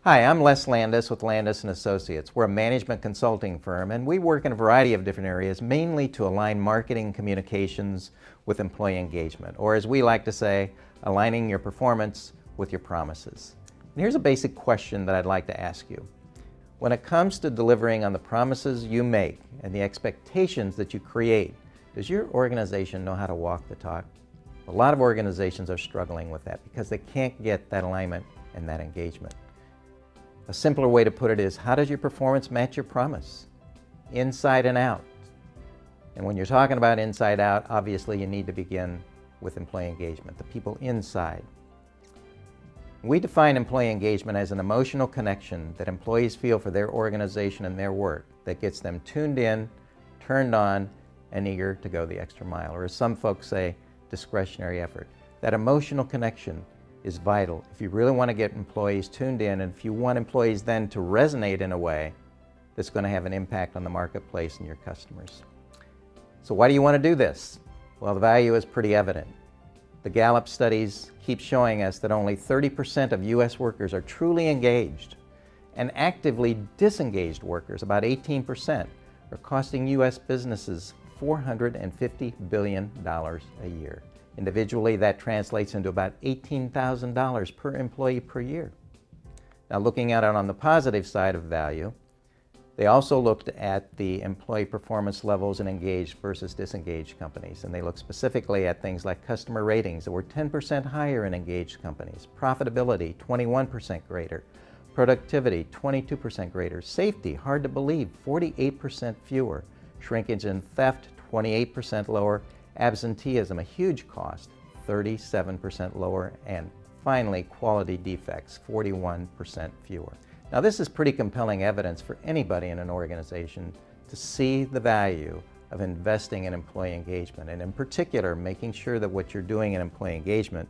Hi, I'm Les Landis with Landis & Associates. We're a management consulting firm, and we work in a variety of different areas, mainly to align marketing communications with employee engagement, or as we like to say, aligning your performance with your promises. And here's a basic question that I'd like to ask you. When it comes to delivering on the promises you make and the expectations that you create, does your organization know how to walk the talk? A lot of organizations are struggling with that because they can't get that alignment and that engagement. A simpler way to put it is, how does your performance match your promise? Inside and out. And when you're talking about inside out, obviously you need to begin with employee engagement, the people inside. We define employee engagement as an emotional connection that employees feel for their organization and their work that gets them tuned in, turned on, and eager to go the extra mile, or as some folks say, discretionary effort. That emotional connection is vital if you really want to get employees tuned in, and if you want employees then to resonate in a way that's going to have an impact on the marketplace and your customers. So why do you want to do this? Well, the value is pretty evident. The Gallup studies keep showing us that only 30% of U.S. workers are truly engaged, and actively disengaged workers, about 18%, are costing U.S. businesses $450 billion a year. Individually, that translates into about $18,000 per employee per year. Now, looking at it on the positive side of value, they also looked at the employee performance levels in engaged versus disengaged companies, and they looked specifically at things like customer ratings that were 10% higher in engaged companies, profitability 21% greater, productivity 22% greater, safety, hard to believe, 48% fewer, shrinkage and theft 28% lower, absenteeism, a huge cost, 37% lower, and finally, quality defects, 41% fewer. Now, this is pretty compelling evidence for anybody in an organization to see the value of investing in employee engagement, and in particular, making sure that what you're doing in employee engagement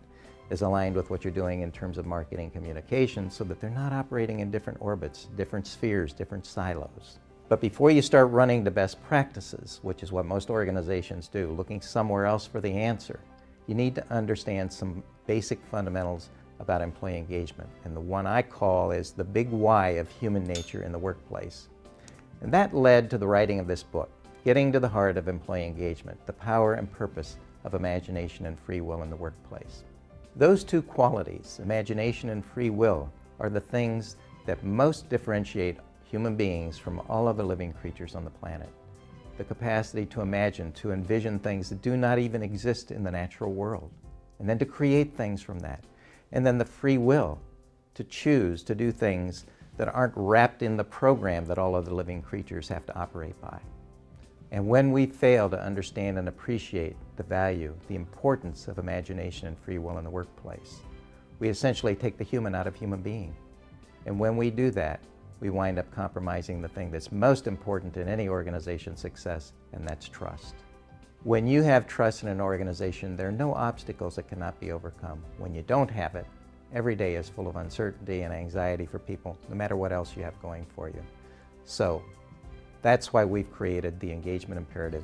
is aligned with what you're doing in terms of marketing communication, so that they're not operating in different orbits, different spheres, different silos. But before you start running to best practices, which is what most organizations do, looking somewhere else for the answer, you need to understand some basic fundamentals about employee engagement. And the one I call is the big why of human nature in the workplace. And that led to the writing of this book, Getting to the Heart of Employee Engagement, the Power and Purpose of Imagination and Free Will in the Workplace. Those two qualities, imagination and free will, are the things that most differentiate human beings from all other living creatures on the planet. The capacity to imagine, to envision things that do not even exist in the natural world, and then to create things from that. And then the free will to choose to do things that aren't wrapped in the program that all other living creatures have to operate by. And when we fail to understand and appreciate the value, the importance of imagination and free will in the workplace, we essentially take the human out of human being. And when we do that, we wind up compromising the thing that's most important in any organization's success, and that's trust. When you have trust in an organization, there are no obstacles that cannot be overcome. When you don't have it, every day is full of uncertainty and anxiety for people, no matter what else you have going for you. So that's why we've created the engagement imperative,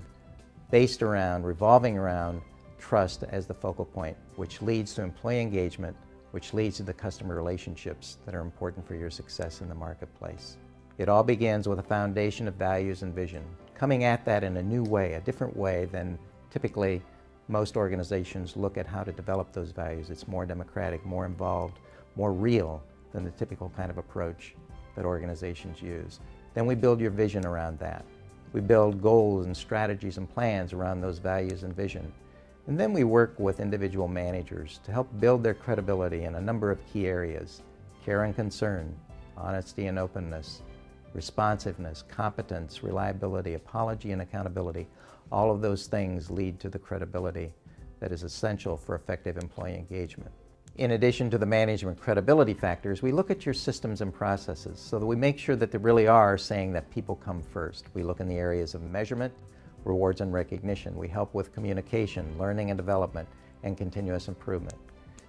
based around, revolving around trust as the focal point, which leads to employee engagement, which leads to the customer relationships that are important for your success in the marketplace. It all begins with a foundation of values and vision, coming at that in a new way, a different way than typically most organizations look at how to develop those values. It's more democratic, more involved, more real than the typical kind of approach that organizations use. Then we build your vision around that. We build goals and strategies and plans around those values and vision. And then we work with individual managers to help build their credibility in a number of key areas: care and concern, honesty and openness, responsiveness, competence, reliability, apology and accountability. All of those things lead to the credibility that is essential for effective employee engagement. In addition to the management credibility factors, we look at your systems and processes so that we make sure that they really are saying that people come first. We look in the areas of measurement, rewards and recognition. We help with communication, learning and development, and continuous improvement.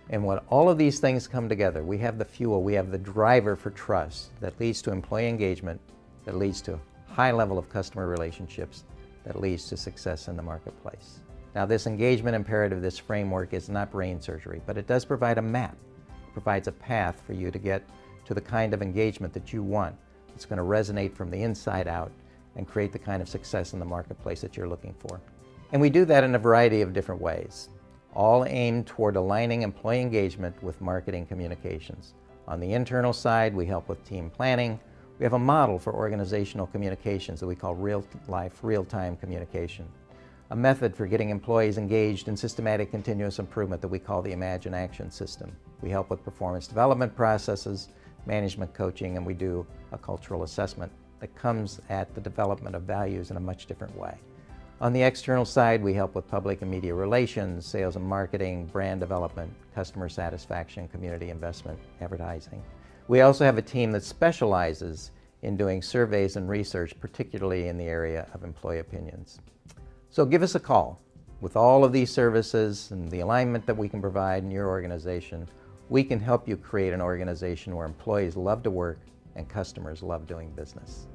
And when all of these things come together, we have the fuel, we have the driver for trust that leads to employee engagement, that leads to a high level of customer relationships, that leads to success in the marketplace. Now, this engagement imperative, this framework, is not brain surgery, but it does provide a map. It provides a path for you to get to the kind of engagement that you want. It's going to resonate from the inside out and create the kind of success in the marketplace that you're looking for. And we do that in a variety of different ways, all aimed toward aligning employee engagement with marketing communications. On the internal side, we help with team planning. We have a model for organizational communications that we call real-life, real-time communication. A method for getting employees engaged in systematic continuous improvement that we call the Imagine Action System. We help with performance development processes, management coaching, and we do a cultural assessment that comes at the development of values in a much different way. On the external side, we help with public and media relations, sales and marketing, brand development, customer satisfaction, community investment, advertising. We also have a team that specializes in doing surveys and research, particularly in the area of employee opinions. So give us a call. With all of these services and the alignment that we can provide in your organization, we can help you create an organization where employees love to work and customers love doing business.